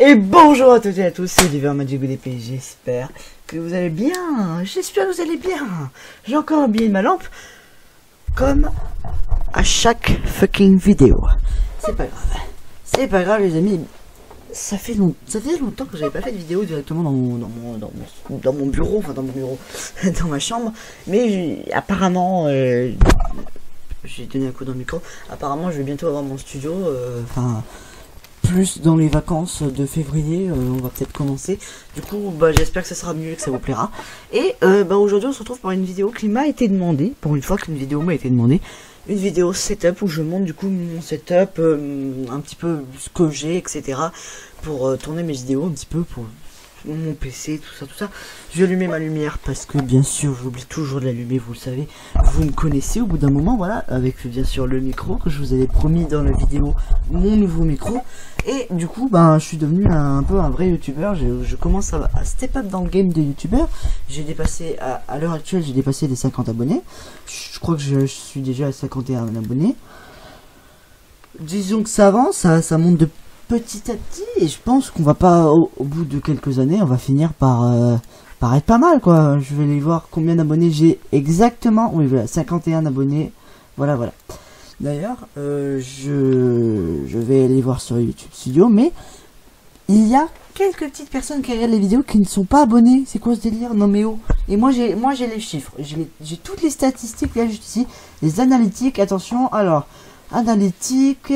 Et bonjour à toutes et à tous, c'est Oliver Magic BDP, j'espère que vous allez bien, j'espère que vous allez bien. J'ai encore oublié ma lampe, comme à chaque fucking vidéo. C'est pas grave les amis, ça fait longtemps que j'avais pas fait de vidéo directement dans mon bureau, enfin dans mon bureau, dans ma chambre. Mais apparemment, j'ai donné un coup dans le micro, apparemment je vais bientôt avoir mon studio, plus dans les vacances de février, on va peut-être commencer. Du coup, j'espère que ça sera mieux et que ça vous plaira. Et aujourd'hui, on se retrouve pour une vidéo qui m'a été demandée. Pour une fois qu'une vidéo m'a été demandée, une vidéo setup où je montre du coup mon setup, un petit peu ce que j'ai, etc. pour tourner mes vidéos un petit peu pour mon PC, tout ça. Je vais allumer ma lumière parce que bien sûr j'oublie toujours de l'allumer, vous le savez, vous me connaissez au bout d'un moment, voilà, avec bien sûr le micro que je vous avais promis dans la vidéo, mon nouveau micro. Et du coup je suis devenu un peu un vrai youtubeur, je commence à step up dans le game de youtubeur. J'ai dépassé, à l'heure actuelle j'ai dépassé les 50 abonnés, je crois que je suis déjà à 51 abonnés. Disons que ça avance, ça monte de petit à petit, et je pense qu'on va pas, au bout de quelques années, on va finir par être pas mal, quoi. Je vais aller voir combien d'abonnés j'ai exactement. Oui, voilà, 51 abonnés. Voilà. D'ailleurs, je vais aller voir sur YouTube Studio, mais il y a quelques petites personnes qui regardent les vidéos qui ne sont pas abonnées. C'est quoi ce délire? Non mais oh. Et moi j'ai les chiffres, j'ai toutes les statistiques là juste ici, les analytiques. Attention, alors analytiques,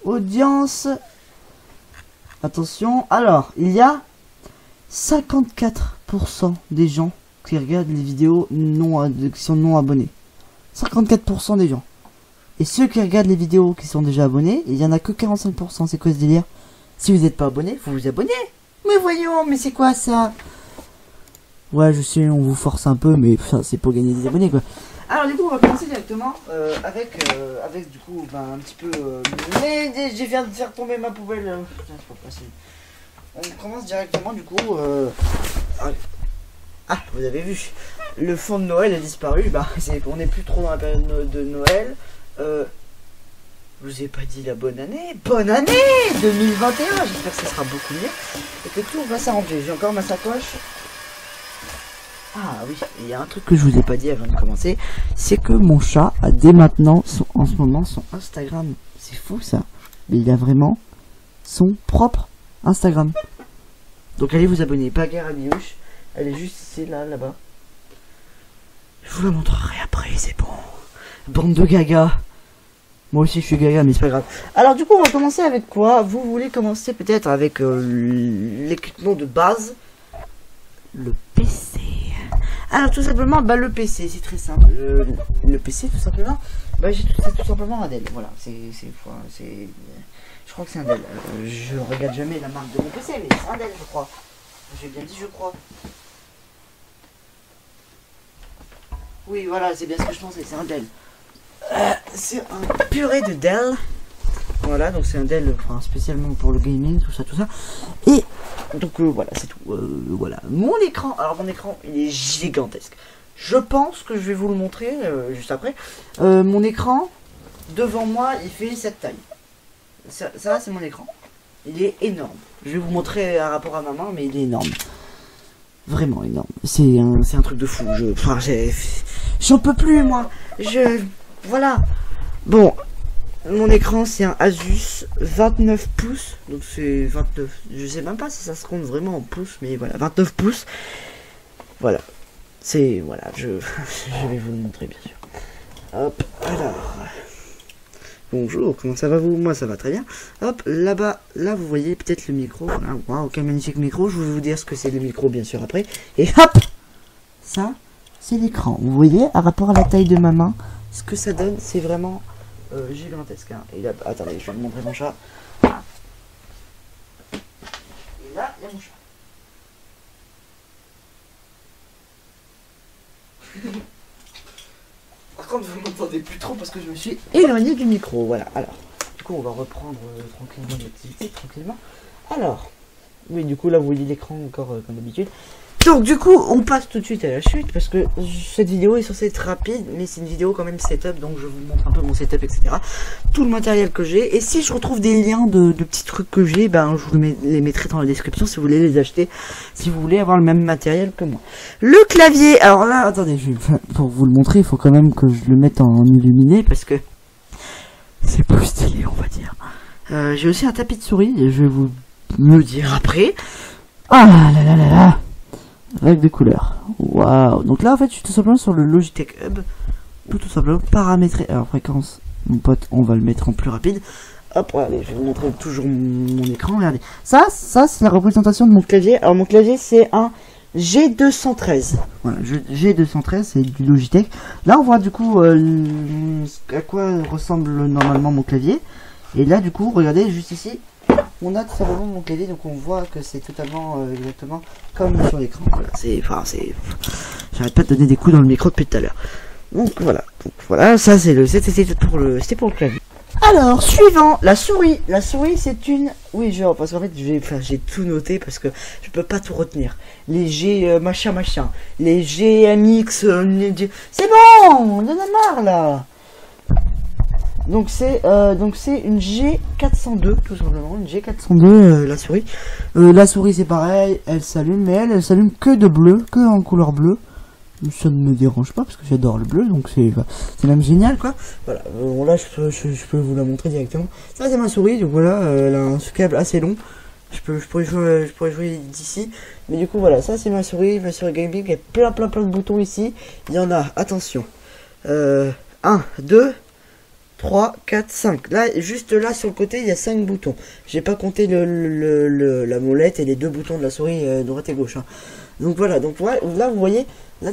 audience. Attention, alors, il y a 54% des gens qui regardent les vidéos qui sont non abonnés. 54% des gens. Et ceux qui regardent les vidéos qui sont déjà abonnés, il y en a que 45%. C'est quoi ce délire? Si vous n'êtes pas abonné, faut vous abonner. Mais voyons, mais c'est quoi ça? Ouais, je sais, on vous force un peu, mais c'est pour gagner des abonnés, quoi. Alors du coup, on va commencer directement avec du coup un petit peu. Mais je viens de faire tomber ma poubelle. Putain, c'est pas possible. On commence directement du coup. Ah, vous avez vu, le fond de Noël a disparu. On n'est plus trop dans la période de Noël. Je vous ai pas dit la bonne année. Bonne année 2021. J'espère que ça sera beaucoup mieux et que tout va s'arranger. J'ai encore ma sacoche. Ah oui, il y a un truc que je vous ai pas dit avant de commencer, c'est que mon chat a dès maintenant, en ce moment, son Instagram. C'est fou ça, mais il a vraiment son propre Instagram. Donc allez vous abonner, Bagarre à Biouche, elle est juste ici, là-bas. Je vous la montrerai après, c'est bon. Bande de gaga. Moi aussi je suis gaga, mais c'est pas grave. Alors du coup, on va commencer avec quoi? Vous voulez commencer peut-être avec l'équipement de base, le PC. Alors tout simplement, le PC, c'est très simple. Le PC, tout simplement, c'est tout simplement un Dell. Voilà, je crois que c'est un Dell. Je regarde jamais la marque de mon PC, mais c'est un Dell, je crois. J'ai bien dit, je crois. Oui, voilà, c'est bien ce que je pensais, c'est un Dell. C'est un purée de Dell. Voilà, donc c'est un Dell, spécialement pour le gaming, tout ça. Et donc voilà, c'est tout. Voilà, mon écran. Alors mon écran, il est gigantesque. Je pense que je vais vous le montrer juste après. Mon écran, devant moi, il fait cette taille. Ça c'est mon écran. Il est énorme. Je vais vous montrer un rapport à ma main, mais il est énorme. Vraiment énorme. C'est un truc de fou. J'en peux plus, moi. Voilà. Bon. Mon écran c'est un Asus 29 pouces, donc c'est 29, je sais même pas si ça se compte vraiment en pouces, mais voilà, 29 pouces, voilà, je vais vous le montrer bien sûr. Hop, alors, bonjour, comment ça va vous? Moi ça va très bien. Hop, là-bas, là vous voyez peut-être le micro, voilà, waouh, quel magnifique micro, je vais vous dire ce que c'est le micro bien sûr après, et hop, ça c'est l'écran, vous voyez, à rapport à la taille de ma main, ce que ça donne, c'est vraiment gigantesque, hein. Et là, attendez, je vais vous montrer mon chat. Et là, il y a mon chat. Par contre, vous m'entendez plus trop parce que je me suis éloigné du micro. Voilà, alors, du coup, on va reprendre tranquillement l'activité, tranquillement. Alors, oui, du coup, là, vous voyez l'écran encore comme d'habitude. Donc du coup, on passe tout de suite à la chute parce que cette vidéo est censée être rapide, mais c'est une vidéo quand même setup, donc je vous montre un peu mon setup, etc. Tout le matériel que j'ai, et si je retrouve des liens de petits trucs que j'ai, ben je vous les mettrai dans la description si vous voulez les acheter, si vous voulez avoir le même matériel que moi. Le clavier, alors là, attendez, pour vous le montrer, il faut quand même que je le mette en illuminé parce que c'est plus stylé, on va dire. J'ai aussi un tapis de souris, et je vais vous le dire après. Ah là là là là. Avec des couleurs. Waouh. Donc là en fait je suis tout simplement sur le Logitech Hub. Tout simplement paramétrer. Alors fréquence, mon pote, on va le mettre en plus rapide. Hop, regardez, je vais vous montrer toujours mon écran. Regardez. Ça c'est la représentation de mon clavier. Alors mon clavier c'est un G213. Voilà, G213 c'est du Logitech. Là on voit du coup à quoi ressemble normalement mon clavier. Et là du coup regardez juste ici. On a tout simplement mon clavier, donc on voit que c'est totalement exactement comme sur l'écran. Voilà, j'arrête pas de donner des coups dans le micro depuis tout à l'heure. Donc voilà, ça c'était pour le clavier. Alors suivant, la souris. La souris c'est une, oui genre parce qu'en fait j'ai tout noté parce que je peux pas tout retenir. Les G machin, les GMX, c'est bon, on en a marre là. Donc c'est une G402 tout simplement, une G402 la souris. La souris c'est pareil, elle s'allume, mais elle s'allume que de bleu, que en couleur bleue. Ça ne me dérange pas parce que j'adore le bleu, donc c'est même génial quoi. Voilà, là je peux vous la montrer directement. Ça c'est ma souris, donc voilà, elle a un câble assez long. Je pourrais jouer d'ici, mais du coup voilà, ça c'est ma souris gaming. Il y a plein de boutons ici. Il y en a, attention, 1, 2, 3, 4, 5. Là, juste là sur le côté, il y a 5 boutons. J'ai pas compté la molette et les 2 boutons de la souris droite et gauche. Hein. Donc voilà, là vous voyez, là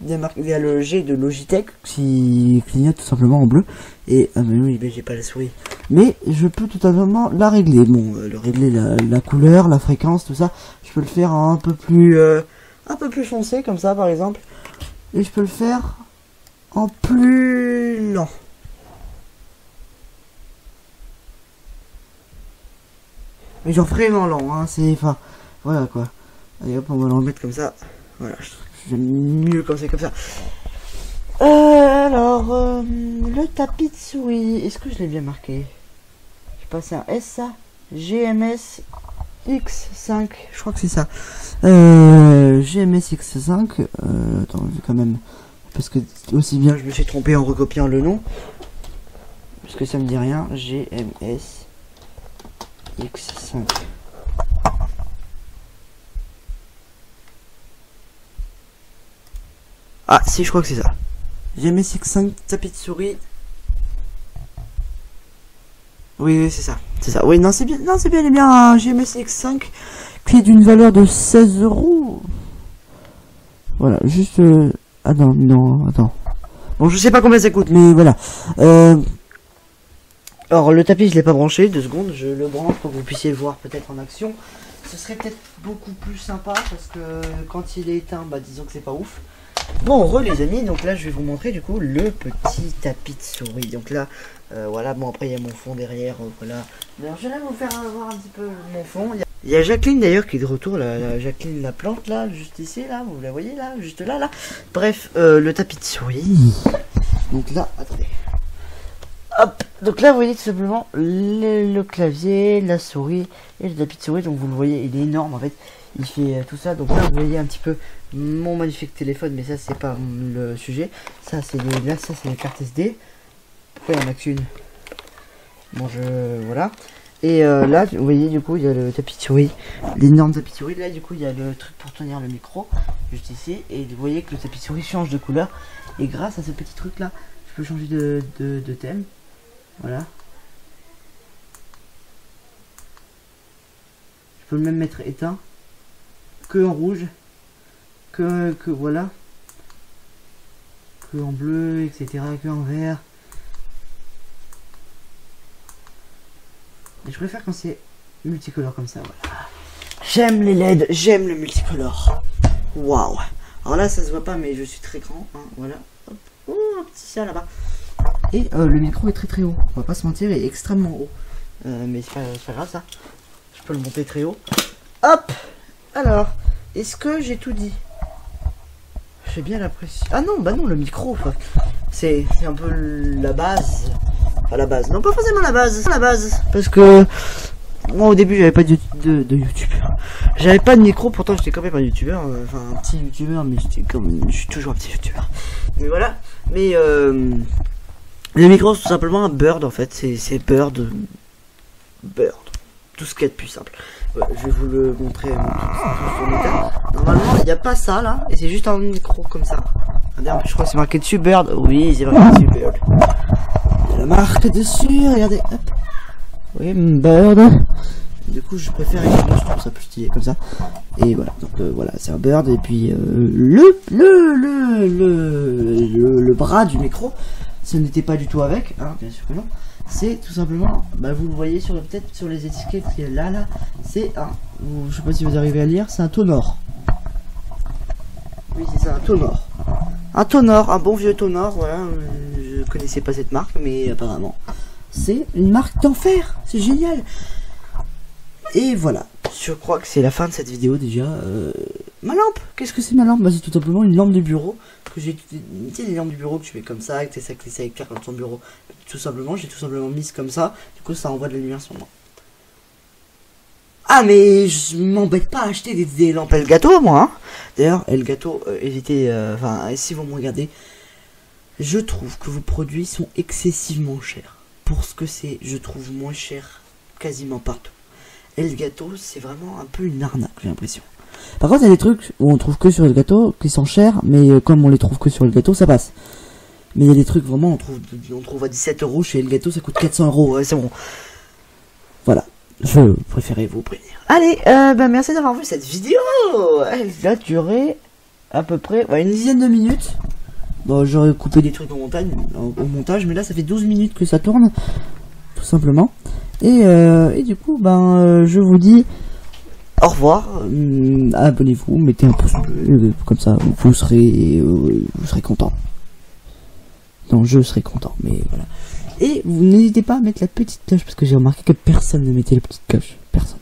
il y a le G de Logitech qui clignote tout simplement en bleu. Et mais oui, mais j'ai pas la souris. Mais je peux totalement la régler. Bon, régler la couleur, la fréquence, tout ça. Je peux le faire un peu plus foncé comme ça par exemple. Et je peux le faire en plus lent. Mais genre vraiment lent, hein, voilà quoi. Allez hop, on va le remettre comme ça. Voilà, j'aime mieux quand c'est comme ça. Alors, le tapis de souris, est-ce que je l'ai bien marqué? Je passe un S, ça. GMS X5, je crois que c'est ça. GMS X5, attends, je vais quand même... Parce que aussi bien je me suis trompé en recopiant le nom. Parce que ça me dit rien, GMS X5. Ah si, je crois que c'est ça. GMS X5 tapis de souris. Oui, c'est ça. C'est ça. Oui, non, c'est bien. Non, c'est bien, il est bien un GMS X5 qui est d'une valeur de 16 €. Voilà, juste. Ah non, attends. Bon, je sais pas combien ça coûte, mais voilà. Alors le tapis je l'ai pas branché, 2 secondes, je le branche pour que vous puissiez le voir peut-être en action. Ce serait peut-être beaucoup plus sympa parce que quand il est éteint, bah disons que c'est pas ouf. Bon, les amis, donc là je vais vous montrer du coup le petit tapis de souris. Donc là, voilà, bon après il y a mon fond derrière, voilà. Alors je vais vous faire voir un petit peu mon fond. Il y a Jacqueline d'ailleurs qui est de retour, Jacqueline la plante là, juste ici là, vous la voyez là, juste là. Bref, le tapis de souris. Donc là, attendez. Hop, donc là vous voyez tout simplement le clavier, la souris et le tapis de souris. Donc vous le voyez, il est énorme en fait, il fait tout ça. Donc là vous voyez un petit peu mon magnifique téléphone, mais ça c'est pas le sujet. Ça c'est les cartes SD. Pourquoi il y en a qu'une? Bon, voilà. Et là vous voyez du coup il y a le tapis de souris, l'énorme tapis de souris. Là du coup il y a le truc pour tenir le micro juste ici, et vous voyez que le tapis de souris change de couleur, et grâce à ce petit truc là je peux changer de thème. Voilà. Je peux même mettre éteint, que en rouge, que voilà, que en bleu, etc., que en vert. Et je préfère quand c'est multicolore comme ça, voilà. J'aime les LED, j'aime le multicolore. Waouh. Alors là ça se voit pas mais je suis très grand, hein, voilà. Hop. Oh, un petit chat là-bas. Et le micro est très haut, on va pas se mentir, il est extrêmement haut. Mais c'est pas grave ça. Je peux le monter très haut. Hop. Alors, est-ce que j'ai tout dit? J'ai bien l'impression. Ah non, bah non, le micro, enfin, c'est un peu la base. Enfin, la base. Non, pas forcément la base. La base. Parce que moi, au début, j'avais pas de youtubeur. J'avais pas de micro, pourtant, j'étais quand même un youtubeur. Enfin, un petit youtubeur, mais j'étais comme. Je suis toujours un petit youtubeur. Mais voilà. Mais le micro, c'est tout simplement un Bird, en fait. C'est Bird. Bird. Tout ce qu'il y a de plus simple. Voilà, je vais vous le montrer sur l'état. Normalement, il n'y a pas ça là, et c'est juste un micro comme ça. Regardez, en plus, je crois que c'est marqué dessus Bird. Oui, c'est marqué dessus Bird. Il y a la marque dessus, regardez. Hop. Oui, Bird. Du coup, je préfère écrire, je trouve ça plus stylé comme ça. Et voilà, donc voilà, c'est un Bird. Et puis le bras du micro, ce n'était pas du tout avec, hein, bien sûr que non. C'est tout simplement, bah vous le voyez sur peut-être sur les étiquettes là, c'est un, je sais pas si vous arrivez à lire, c'est un Tonor. Oui, c'est ça, un Tonor. Un Tonor, un bon vieux Tonor, voilà. Je connaissais pas cette marque, mais apparemment, c'est une marque d'enfer. C'est génial. Et voilà, je crois que c'est la fin de cette vidéo déjà. Ma lampe, qu'est-ce que c'est ma lampe? Bah c'est tout simplement une lampe de bureau que j'ai, tu sais les lampes du bureau que tu fais comme ça, avec tes sacs, ça éclaire dans ton bureau. Tout simplement, j'ai tout simplement mis comme ça, du coup ça envoie de la lumière sur moi. Ah mais je m'embête pas à acheter des lampes Elgato moi hein. D'ailleurs Elgato, évitez, enfin si vous me regardez, je trouve que vos produits sont excessivement chers. Pour ce que c'est, je trouve moins cher quasiment partout. Elgato c'est vraiment un peu une arnaque, j'ai l'impression. Par contre il y a des trucs où on trouve que sur Elgato qui sont chers, mais comme on les trouve que sur Elgato ça passe. Mais il y a des trucs vraiment, on trouve à 17 € chez Elgato, ça coûte 400 €, ouais, c'est bon. Voilà, je préférais vous prévenir. Allez, bah merci d'avoir vu cette vidéo. Elle a duré à peu près une dizaine de minutes. Bon, j'aurais coupé des trucs au montage, mais là ça fait 12 minutes que ça tourne, tout simplement. Et du coup, je vous dis au revoir. Abonnez-vous, mettez un pouce bleu, comme ça vous serez content. Non, je serai content, mais voilà. Et vous n'hésitez pas à mettre la petite cloche, parce que j'ai remarqué que personne ne mettait la petite cloche. Personne.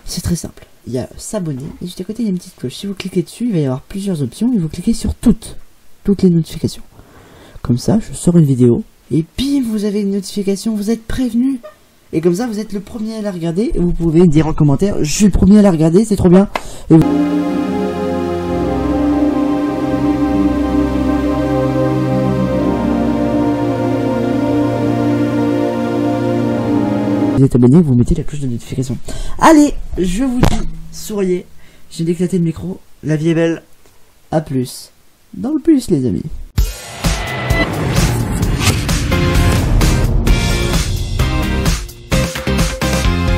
C'est très simple. Il y a s'abonner, et juste à côté il y a une petite cloche. Si vous cliquez dessus, il va y avoir plusieurs options, et vous cliquez sur toutes les notifications. Comme ça, je sors une vidéo, et bim, vous avez une notification, vous êtes prévenu. Et comme ça, vous êtes le premier à la regarder, et vous pouvez dire en commentaire, je suis le premier à la regarder, c'est trop bien. Et vous... Vous êtes abonné, vous mettez la cloche de notification. Allez, je vous dis, souriez. J'ai éclaté le micro. La vie est belle. A plus. Dans le plus, les amis.